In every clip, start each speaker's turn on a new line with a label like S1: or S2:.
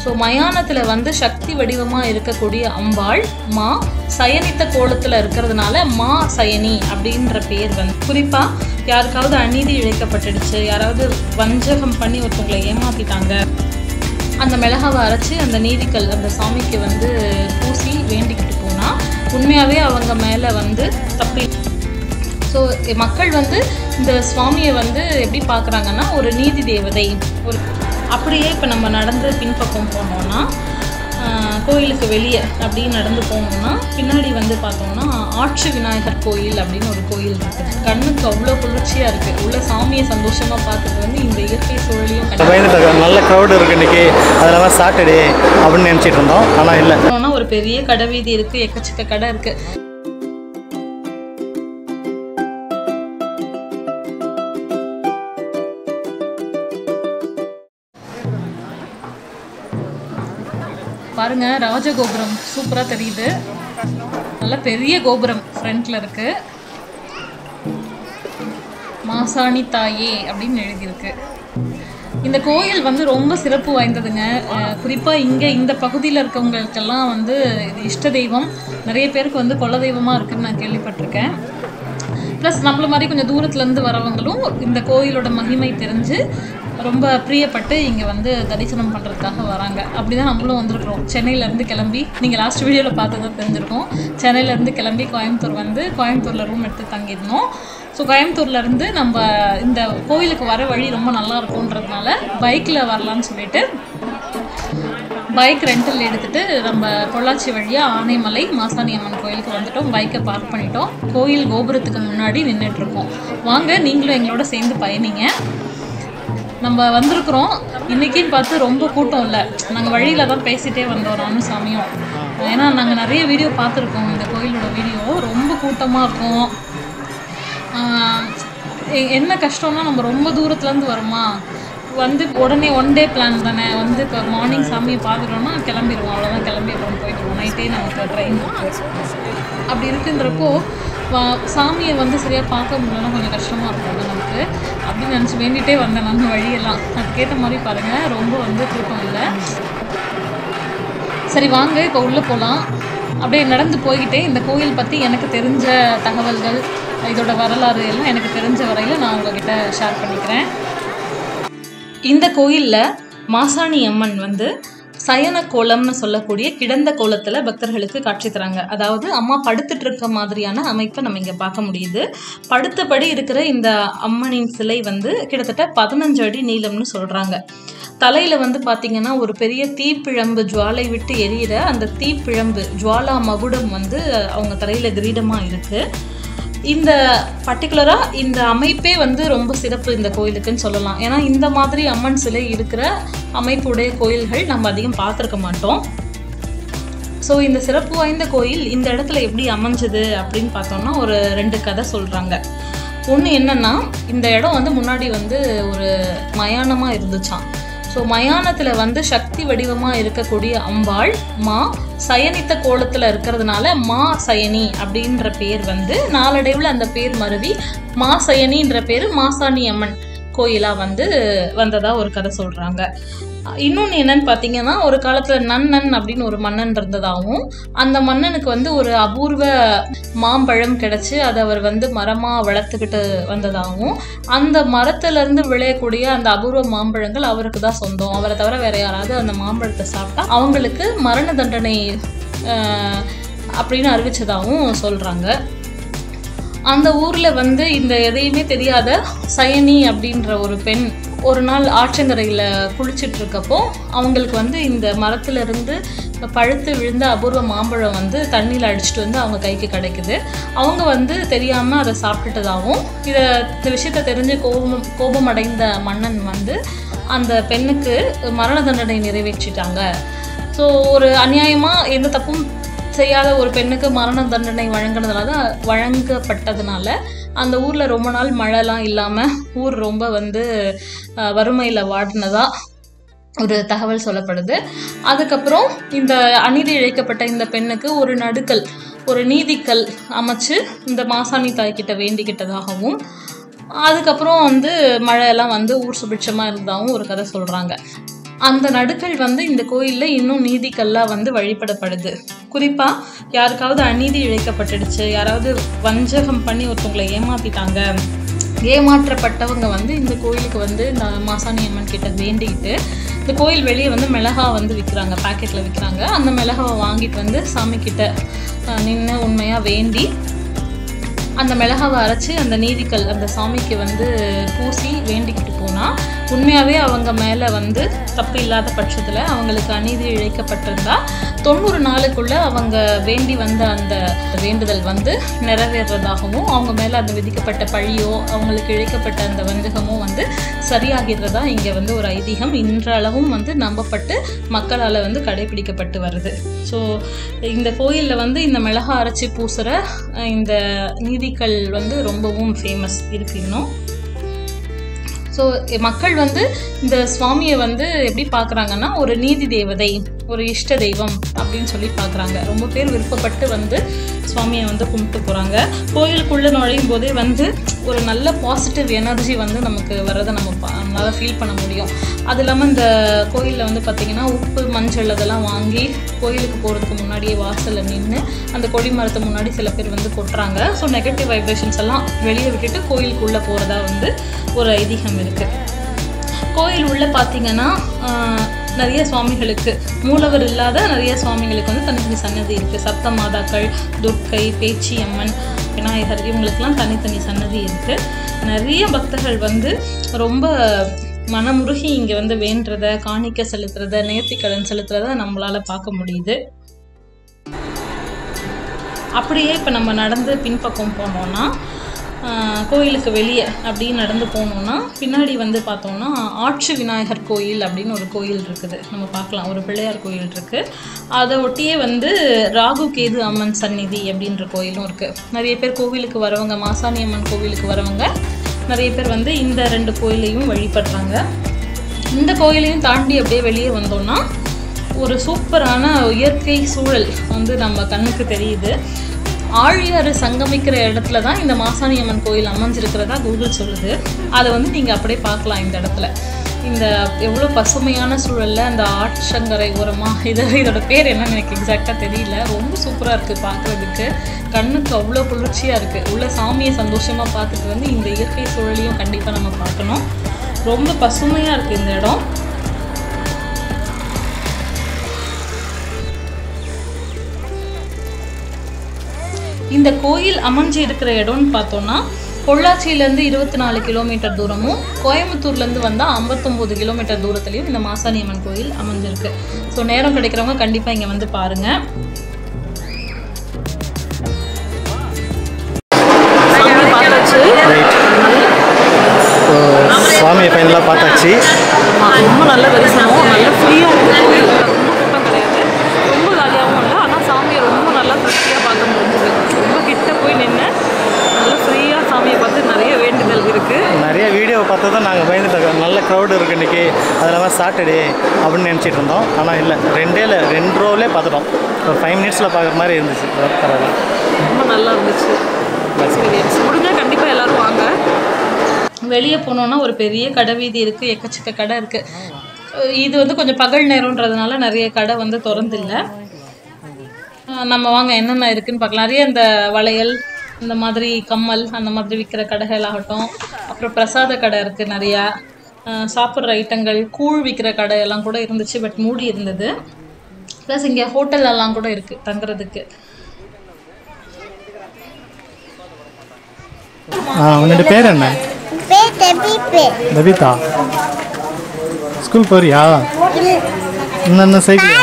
S1: So மயானத்தில் வந்து சக்தி வடிவமாக இருக்கக்கூடிய அம்பாள் மா சயனித்த கோலத்தில் இருக்கிறதுனால மா சயனி அப்படின்ற பேர் வந்து குறிப்பாக யாருக்காவது அநீதி இழைக்கப்பட்டுடுச்சு, யாராவது வஞ்சகம் பண்ணி ஒருத்தவங்களை ஏமாற்றிட்டாங்க, அந்த மிளகாவை அரைச்சி அந்த நீதிக்கல் அந்த சாமிக்கு வந்து பூசி வேண்டிக்கிட்டு போனால் உண்மையாகவே அவங்க மேலே வந்து தப்பி. ஸோ மக்கள் வந்து இந்த சுவாமியை வந்து எப்படி பார்க்குறாங்கன்னா ஒரு நீதி தேவதை. ஒரு அப்படியே இப்போ நம்ம நடந்து பின்பக்கம் போனோம்னா கோயிலுக்கு வெளியே அப்படின்னு நடந்து போனோம்னா பின்னாடி வந்து பார்த்தோம்னா ஆட்சி விநாயகர் கோயில் அப்படின்னு ஒரு கோயில் இருக்குது. கண்ணுக்கு அவ்வளோ குளிர்ச்சியாக இருக்குது. உள்ள சாமியை சந்தோஷமாக பார்த்துட்டு வந்து இந்த இயற்கை சூழலையும்
S2: நல்ல க்ரௌடு இருக்குது இன்றைக்கி. அதில் தான் சாட்டர்டே அப்படின்னு நினச்சிட்டு இருந்தோம், ஆனால் இல்லை.
S1: ஒரு பெரிய கடை வீதி இருக்குது, எக்கச்சக்க கடை இருக்குது. பாருங்க, ராஜகோபுரம் சூப்பராக தெரியுது. நல்ல பெரிய கோபுரம் ஃப்ரண்ட்ல இருக்கு. மாசாணி தாயே அப்படின்னு எழுதியிருக்கு. இந்த கோயில் வந்து ரொம்ப சிறப்பு வாய்ந்ததுங்க. குறிப்பாக இங்கே இந்த பகுதியில் இருக்கவங்களுக்கெல்லாம் வந்து இது இஷ்ட தெய்வம். நிறைய பேருக்கு வந்து குல தெய்வமாக இருக்குதுன்னு நான் கேள்விப்பட்டிருக்கேன். ப்ளஸ் நம்மள மாதிரி கொஞ்சம் தூரத்துலேருந்து வரவங்களும் இந்த கோயிலோட மகிமை தெரிஞ்சு ரொம்ப பிரியப்பட்டு இங்கே வந்து தரிசனம் பண்ணுறதுக்காக வராங்க. அப்படி தான் நம்மளும் வந்திருக்கிறோம். சென்னையிலேருந்து கிளம்பி, நீங்கள் லாஸ்ட் வீடியோவில் பார்த்து தான் தெரிஞ்சிருக்கோம், சென்னையிலேருந்து கிளம்பி கோயம்புத்தூர் வந்து கோயம்புத்தூரில் ரூம் எடுத்து தங்கியிருந்தோம். ஸோ கோயம்புத்தூர்லேருந்து நம்ம இந்த கோயிலுக்கு வர வழி ரொம்ப நல்லா இருக்கும்ன்றதுனால பைக்கில் வரலான்னு சொல்லிட்டு பைக் ரெண்டல் எடுத்துகிட்டு நம்ம பொள்ளாச்சி வழியாக ஆனைமலை மாசாணி அம்மன் கோயிலுக்கு வந்துட்டோம். பைக்கை பார்க் பண்ணிட்டோம். கோயில் கோபுரத்துக்கு முன்னாடி நின்றுட்டுருக்கோம். வாங்க நீங்களும் எங்களோட சேர்ந்து பயணிங்க. நம்ம வந்திருக்கிறோம். இன்றைக்கின்னு பார்த்து ரொம்ப கூட்டம் இல்லை. நாங்கள் வழியில் தான் பேசிகிட்டே வந்தோம் நானும் சாமியும். ஏன்னா நாங்கள் நிறைய வீடியோ பார்த்துருக்கோம். இந்த கோயிலோட வீடியோ ரொம்ப கூட்டமாக இருக்கும். என்ன கஷ்டம்னா நம்ம ரொம்ப தூரத்துலேருந்து வரோமா, வந்து உடனே ஒன் டே பிளான் தானே, வந்து இப்போ மார்னிங் சாமியை பார்க்குறோன்னா கிளம்பிடுவோம், அவ்வளோதான், கிளம்பி அப்புறம் போய்டுவோம். நைட்டே நமக்கு ட்ரெயின் அப்படி இருக்குன்றப்போ சாமியை வந்து சரியாக பார்க்க முடியலன்னா கொஞ்சம் கஷ்டமாக இருக்கும் நமக்கு. அப்படின்னு நினச்சி வேண்டிகிட்டே வந்தேன் நான் வழியெல்லாம். அதுக்கேற்ற மாதிரி பாருங்கள், ரொம்ப வந்து கூட்டம் இல்லை. சரி வாங்க இப்போ உள்ளே போகலாம். அப்படியே நடந்து போய்கிட்டே இந்த கோயில் பற்றி எனக்கு தெரிஞ்ச தகவல்கள், இதோட வரலாறு எல்லாம் எனக்கு தெரிஞ்ச வரையில் நான் உங்ககிட்ட ஷேர் பண்ணிக்கிறேன். இந்த கோயிலில் மாசாணி அம்மன் வந்து சயன கோலம்னு சொல்லக்கூடிய கிடந்த கோலத்தில் பக்தர்களுக்கு காட்சி தராங்க. அதாவது அம்மா படுத்துட்டு இருக்க மாதிரியான அமைப்பை நம்ம இங்கே பார்க்க முடியுது. படுத்தபடி இருக்கிற இந்த அம்மனின் சிலை வந்து கிட்டத்தட்ட 15 அடி நீளம்னு சொல்கிறாங்க. தலையில் வந்து பார்த்திங்கன்னா ஒரு பெரிய தீப்பிழம்பு ஜுவாலை விட்டு எரியிற அந்த தீப்பிழம்பு ஜுவாலா மகுடம் வந்து அவங்க தலையில் கிரீடமாக இருக்குது. இந்த பர்டிகுலராக இந்த அமைப்பே வந்து ரொம்ப சிறப்பு இந்த கோயிலுக்குன்னு சொல்லலாம். ஏன்னா இந்த மாதிரி அம்மன் சிலை இருக்கிற அமைப்புடைய கோயில்கள் நம்ம அதிகம் பார்த்துருக்க மாட்டோம். ஸோ இந்த சிறப்பு வாய்ந்த கோயில் இந்த இடத்துல எப்படி அமைஞ்சது அப்படின்னு பார்த்தோம்னா ஒரு 2 கதை சொல்கிறாங்க. ஒன்று என்னென்னா, இந்த இடம் வந்து முன்னாடி வந்து ஒரு மயானமாக இருந்துச்சான். ஸோ மயானத்தில் வந்து சக்தி வடிவமாக இருக்கக்கூடிய அம்பாள் மா சயனித்த கோலத்தில் இருக்கிறதுனால மா சயனி அப்படின்ற பேர் வந்து நாளடைவில் அந்த பேர் மருவி மா சயனின்ற பேர் மாசாணி அம்மன் கோயிலாக வந்து வந்ததாக ஒரு கதை சொல்கிறாங்க. இன்னொன்று என்னன்னு பார்த்தீங்கன்னா, ஒரு காலத்தில் நன்னன் அப்படின்னு ஒரு மன்னன் இருந்ததாகவும், அந்த மன்னனுக்கு வந்து ஒரு அபூர்வ மாம்பழம் கிடச்சி அதை அவர் வந்து மரமாக வளர்த்துக்கிட்டு வந்ததாகவும், அந்த மரத்துலேருந்து விளையக்கூடிய அந்த அபூர்வ மாம்பழங்கள் அவருக்கு தான் சொந்தம், அவரை தவிர வேற யாராவது அந்த மாம்பழத்தை சாப்பிட்டா அவங்களுக்கு மரண தண்டனை அப்படின்னு அறிவிச்சதாகவும் சொல்கிறாங்க. அந்த ஊரில் வந்து இந்த எதையுமே தெரியாத சயனி அப்படின்ற ஒரு பெண் ஒரு நாள் ஆற்றங்கரையில் குளிச்சுட்டு இருக்கப்போ அவங்களுக்கு வந்து இந்த மரத்துலேருந்து பழுத்து விழுந்த அபூர்வ மாம்பழம் வந்து தண்ணியில் அடிச்சுட்டு வந்து அவங்க கைக்கு கிடைக்குது. அவங்க வந்து தெரியாமல் அதை சாப்பிட்டுட்டதாகவும், இந்த விஷயத்தை தெரிஞ்சு கோபம் அடைந்த மன்னன் வந்து அந்த பெண்ணுக்கு மரண தண்டனை நிறைவேற்றிட்டாங்க. ஸோ ஒரு அநியாயமாக எந்த தப்பும் செய்யாத ஒரு பெண்ணுக்கு மரண தண்டனை வழங்கப்பட்டதுனால அந்த ஊரில் ரொம்ப நாள் மழைலாம் இல்லாமல் ஊர் ரொம்ப வந்து வறுமையில் வாடினதா ஒரு தகவல் சொல்லப்படுது. அதுக்கப்புறம் இந்த அநீதி இழைக்கப்பட்ட இந்த பெண்ணுக்கு ஒரு நடுக்கல், ஒரு நீதிக்கல் அமைச்சு இந்த மாசாணி தாய்கிட்ட வேண்டிக்கிட்டதாகவும், அதுக்கப்புறம் வந்து மழையெல்லாம் வந்து ஊர் சுபிட்சமாக இருந்ததாகவும் ஒரு கதை சொல்கிறாங்க. அந்த நடுக்கல் வந்து இந்த கோயிலில் இன்னும் நீதிக்கல்லாக வந்து வழிபடப்படுது. குறிப்பாக யாருக்காவது அநீதி இழைக்கப்பட்டுடுச்சு, யாராவது வஞ்சகம் பண்ணி ஒருத்தவங்களை ஏமாற்றிட்டாங்க, ஏமாற்றப்பட்டவங்க வந்து இந்த கோயிலுக்கு வந்து இந்த மாசாணி அம்மன் கிட்ட வேண்டிக்கிட்டு இந்த கோயில் வெளியே வந்து மிளகா வந்து விற்கிறாங்க, பேக்கெட்டில் விற்கிறாங்க. அந்த மிளகாவை வாங்கிட்டு வந்து சாமிக்கிட்ட நின்று உண்மையாக வேண்டி அந்த மிளகாவை அரைச்சி அந்த நீதிக்கல் அந்த சாமிக்கு வந்து பூசி வேண்டிக்கிட்டு போனால் உண்மையாகவே அவங்க மேலே வந்து தப்பு இல்லாத பட்சத்தில் அவங்களுக்கு அநீதி இழைக்கப்பட்டிருந்தா 90 நாளுக்குள்ளே அவங்க வேண்டி வந்த அந்த வேண்டுதல் வந்து நிறைவேறதாகவும் அவங்க மேலே அந்த விதிக்கப்பட்ட பழியோ அவங்களுக்கு இழைக்கப்பட்ட அந்த வஞ்சகமோ வந்து சரியாகிறதா இங்கே வந்து ஒரு ஐதீகம் இன்றளவும் வந்து நம்பப்பட்டு மக்களால் வந்து கடைபிடிக்கப்பட்டு வருது. ஸோ இந்த கோயிலில் வந்து இந்த மிளகா அரைச்சி பூசுகிற இந்த நீதிக்கல் வந்து ரொம்பவும் ஃபேமஸ் இருக்குது இன்னும். ஸோ மக்கள் வந்து இந்த சுவாமியை வந்து எப்படி பார்க்குறாங்கன்னா ஒரு நீதி தேவதை, ஒரு இஷ்ட தெய்வம் அப்படின்னு சொல்லி பார்க்குறாங்க. ரொம்ப பேர் விருப்பப்பட்டு வந்து சுவாமியை வந்து கும்பிட்டு போகிறாங்க. கோயிலுக்குள்ளே நுழையும் போதே வந்து ஒரு நல்ல பாசிட்டிவ் எனர்ஜி வந்து நமக்கு வர்றதை நம்மளால் ஃபீல் பண்ண முடியும். அது இல்லாமல் இந்த கோயிலில் வந்து பார்த்திங்கன்னா உப்பு மஞ்சள் அதெல்லாம் வாங்கி கோயிலுக்கு போகிறதுக்கு முன்னாடியே வாசலில் நின்று அந்த கொடி மரத்தை முன்னாடி சில பேர் வந்து கொட்டுறாங்க. ஸோ நெகட்டிவ் வைப்ரேஷன்ஸ் எல்லாம் வெளியே விட்டுட்டு கோயிலுக்குள்ளே போகிறதா வந்து ஒரு ஐதீகம் இருக்குது. கோயில் உள்ளே பார்த்திங்கன்னா நிறைய சுவாமிகளுக்கு மூலவர் இல்லாத நிறைய சுவாமிகளுக்கு வந்து தனித்தனி சன்னதி இருக்குது. சப்த மாதாக்கள், துர்க்கை, பேச்சி அம்மன், விநாயகர் இவங்களுக்கெல்லாம் தனித்தனி சன்னதி இருக்குது. நிறைய பக்தர்கள் வந்து ரொம்ப மனமுருகி இங்கே வந்து வேண்டுறத, காணிக்க செலுத்துறத, நேர்த்திக்கடன் செலுத்துறத நம்மளால் பார்க்க முடியுது. அப்படியே இப்போ நம்ம நடந்து பின்பக்கம் போனோன்னா கோயிலுக்கு வெளியே அப்படி நடந்து போனோன்னா பின்னாடி வந்து பார்த்தோன்னா ஆட்சி விநாயகர் கோயில் அப்படின்னு ஒரு கோயில் இருக்குது, நம்ம பார்க்கலாம். ஒரு பிள்ளையார் கோயில் இருக்குது. அதை ஒட்டியே வந்து ராகு கேது அம்மன் சந்நிதி அப்படின்ற கோயிலும் இருக்குது. நிறைய பேர் கோவிலுக்கு வரவங்க, மாசாணி அம்மன் கோவிலுக்கு வரவங்க நிறைய பேர் வந்து இந்த 2 கோயிலையும் வழிபடுறாங்க. இந்த கோயிலையும் தாண்டி அப்படியே வெளியே வந்தோன்னா ஒரு சூப்பரான இயற்கை சூழல் வந்து நம்ம கண்ணுக்கு தெரியுது. ஆழியாறு சங்கமிக்கிற இடத்துல தான் இந்த மாசாணி அம்மன் கோயில் அமைஞ்சிருக்கிறதா கூகுள் சொல்லுது. அதை வந்து நீங்கள் அப்படியே பார்க்கலாம். இந்த இடத்துல இந்த எவ்வளோ பசுமையான சூழலில் அந்த ஆற்றங்கரை ஓரமாக இதோட பேர் என்னன்னு எனக்கு எக்ஸாக்டாக தெரியல. ரொம்ப சூப்பராக இருக்குது பார்க்குறதுக்கு, கண்ணுக்கு அவ்வளோ குளிர்ச்சியாக இருக்குது. உள்ள சாமியை சந்தோஷமாக பார்த்துட்டு வந்து இந்த இயற்கை சூழலையும் கண்டிப்பாக நம்ம பார்க்கணும். ரொம்ப பசுமையாக இருக்குது இந்த இடம். இந்த கோயில் அமைஞ்சு இருக்கிற இடம்னு பார்த்தோன்னா பொள்ளாச்சியிலேருந்து 24 கிலோமீட்டர் தூரமும், கோயம்புத்தூர்லேருந்து வந்தால் 59 கிலோமீட்டர் தூரத்துலையும் இந்த மாசாணி அம்மன் கோயில் அமைஞ்சிருக்கு. ஸோ நேரம் கிடைக்கிறவங்க கண்டிப்பாக இங்கே வந்து பாருங்கள்.
S2: சுவாமியை ஃபைனலாக பார்த்தாச்சு.
S1: ரொம்ப நல்ல தரிசனம், நல்ல ஃப்ரீயாக இருக்குது கோயில். ரொம்ப கூட்டம் கிடையாது, ரொம்ப காலியாகவும் இல்லை. ஆனால் சாமியை ரொம்ப நல்லா திருப்தியாக பார்க்க முடிஞ்சுது. ரொம்ப கிட்ட போய் நின்று நல்லா ஃப்ரீயாக சாமியை பார்த்து நிறைய வேண்டுதல் இருக்குது.
S2: நிறைய வீடியோவை பார்த்தா தான் நாங்கள் பயந்துட்டோம். நல்ல க்ரௌடு இருக்குது இன்றைக்கி, அது இல்லாமல் சாட்டர்டே அப்படின்னு நினச்சிட்டு இருந்தோம். ஆனால் இல்லை, 2 ரோவிலே பார்த்துட்டோம். ஒரு 5 மினிட்ஸில் பார்க்குற மாதிரி இருந்துச்சு. பரவாயில்ல,
S1: ரொம்ப நல்லா இருந்துச்சு எக்ஸ்பீரியன்ஸ். முடிஞ்சால் கண்டிப்பாக எல்லோரும் வாங்க. வெளியே போனோன்னா ஒரு பெரிய கடை வீதி இருக்குது, எக்கச்சக்க கடை இருக்குது. இது வந்து கொஞ்சம் பகல் நேரம்ன்றதுனால நிறைய கடை வந்து திறந்தில்லை. நம்ம வாங்க என்னென்ன இருக்குதுன்னு பார்க்கலாம். நிறைய இந்த வளையல், இந்த மாதிரி கம்மல், அந்த மாதிரி விற்கிற கடைகள் ஆகட்டும். அப்புறம் பிரசாத கடை இருக்குது, நிறையா சாப்பிட்ற ஐட்டங்கள், கூழ் விற்கிற கடை எல்லாம் கூட இருந்துச்சு, பட் மூடி இருந்தது. ப்ளஸ் இங்கே ஹோட்டல் எல்லாம் கூட இருக்குது தங்குறதுக்கு.
S2: உன்னோட பேர் என்ன? தபிதா. ஸ்கூல் போறியா? என்ன சைக்கிள்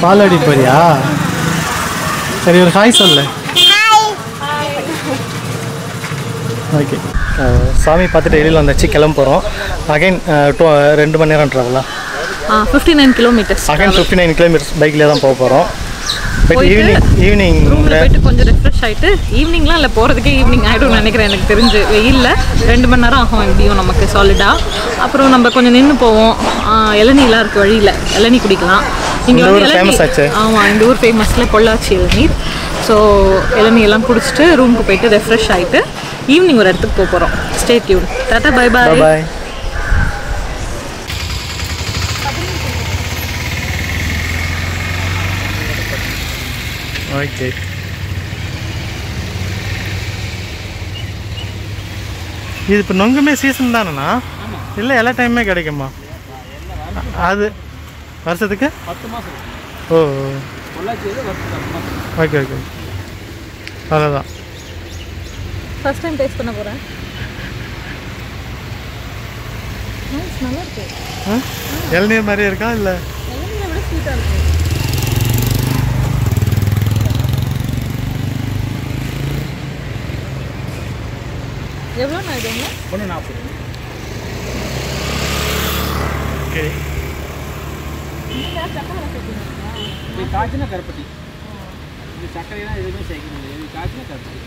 S2: பாலாடி போறியா? சரி, ஒரு ஹாய் சொல்லு. ஓகே, சாமி பார்த்துட்டு வெளியில் வந்தாச்சு, கிளம்ப போகிறோம். அகைன் 2 மணி நேரம் ட்ராவலா?
S1: 59 கிலோமீட்டர்ஸ்.
S2: அகைன் 59 கிலோமீட்டர்ஸ் பைக்கில் தான் போக போகிறோம். பட் ஈவினிங்
S1: ரூமில் போயிட்டு கொஞ்சம் ரெஃப்ரெஷ் ஆகிட்டு, ஈவினிங்லாம் இல்லை, போகிறதுக்கே ஈவினிங் ஆகிடும்னு நினைக்கிறேன். எனக்கு தெரிஞ்சு வெயிலில் 2 மணி நேரம் ஆகும் எப்படியும் நமக்கு சாலிடாக. அப்புறம் நம்ம கொஞ்சம் நின்று போவோம். இளநீலாம் இருக்குது வழியில், இளநீ குடிக்கலாம். இங்கே வந்து இளநீ, ஆமாம், இந்த ஊர் ஃபேமஸில் பொள்ளாச்சி இளநீர். ஸோ இளநீலாம் குடிச்சிட்டு ரூமுக்கு போயிட்டு ரெஃப்ரெஷ் ஆகிட்டு ஈவினிங் ஒரு இடத்துக்கு போக போகிறோம். Stay tune. Tata, bye bye.
S2: Okay. இது இப்போ நொங்குமே சீசன் தானேண்ணா? இல்லை எல்லா டைமுமே கிடைக்குமா? அது வருஷத்துக்கு
S3: 10 மாதம்.
S2: ஓ
S3: வருஷத்துக்கு
S2: ஓகே ஓகே. அதான்
S1: ஃபர்ஸ்ட் டைம் டேஸ்ட் பண்ண போகிறேன். நல்லா இருக்கு.
S2: இளநீர் மாதிரியே இருக்கா இல்லை?
S1: இளநீரை விட ஸ்வீட்டாக இருக்கு. எவ்வளோ நான் இதுங்க?
S3: 140.
S2: ஓகே.
S1: நீங்கள் சக்கரை சேர்த்துங்களா?
S3: இது காய்ச்சினா கருப்பட்டி. இது சர்க்கரைலாம் எதுவுமே சேர்க்க முடியாது. இது காய்ச்சினா கருப்பட்டி.